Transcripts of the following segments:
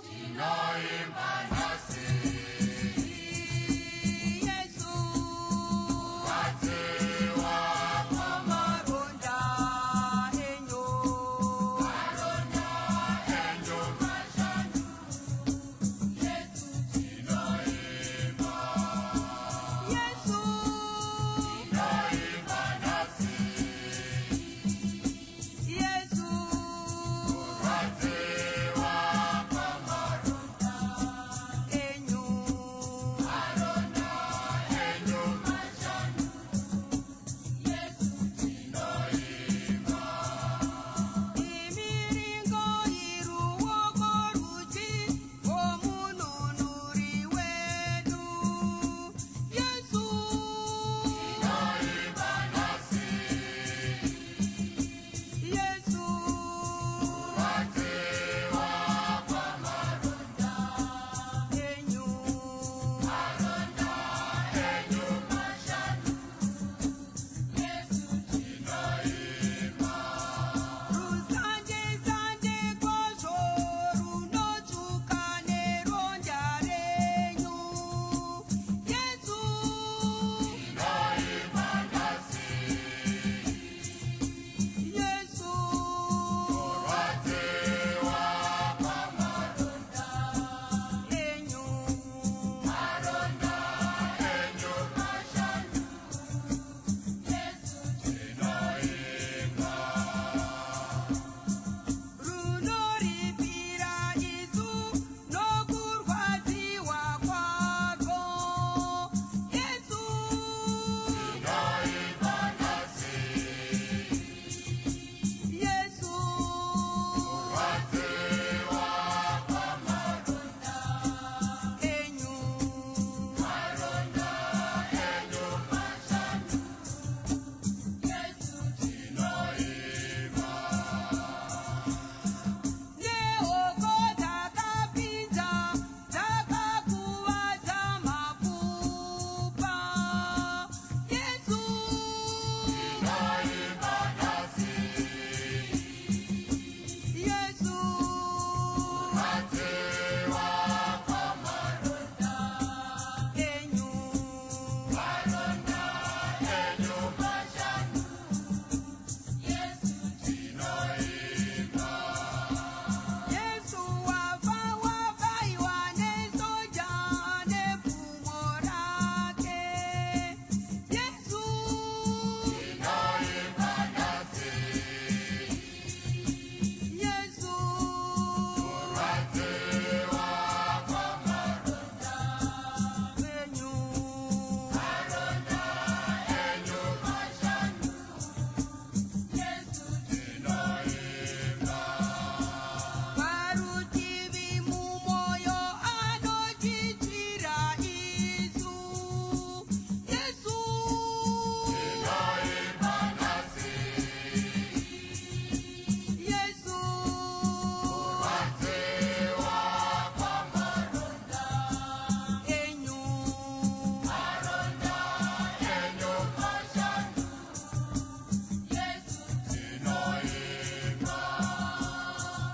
tinoimba nasi Yesu watiwa maronda enyo maronda enyo mashanu Yesu tinoimba Yesu tinoimba nasi Yesu watiwa maronda enyo maronda enyo mashanu Yesu tinoimba imiringo iruwoko ruti omununuri wedu Yesu tinoimba nasi Yesu watiwa maronda enyo maronda enyo mashanu Yesu tinoimba rusanje sanje kwazvo runotuka neronda renyu Yesu tinoimba nasi Yesu watiwa maronda enyu maronda enyo mashanu Yesu tinoimba runoripira isu nokurwadziwa kwako Yesu tinoimba nasi Yesu watiwa maronda enyu maronda enyo mashanu Yesu tinoimba nehoko dzakapinza dzakakuvadza mapfupa Yesu tinoimba nasi Yesu watiwa maronda enyu maronda enyo mashanu Yesu tinoimba Yesu wafaiwa nesoja nepfumo rake Yesu tinoimba nasi Yesu watiwa maronda enyu maronda enyo mashanu Yesu tinoimba parutivi mumoyo anotiitira isu Yesu tinoimba nasi Yesu watiwa maronda enyu maronda enyo mashanu Yesu tinoimba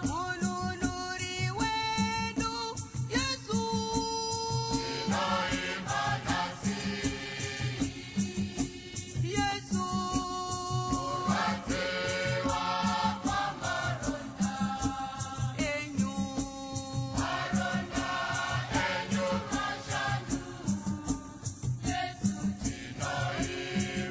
mununuri wedu Yesu tinoimba nasi Yesu watiwa maronda enyu maronda enyo mashanu Yesu tinoimba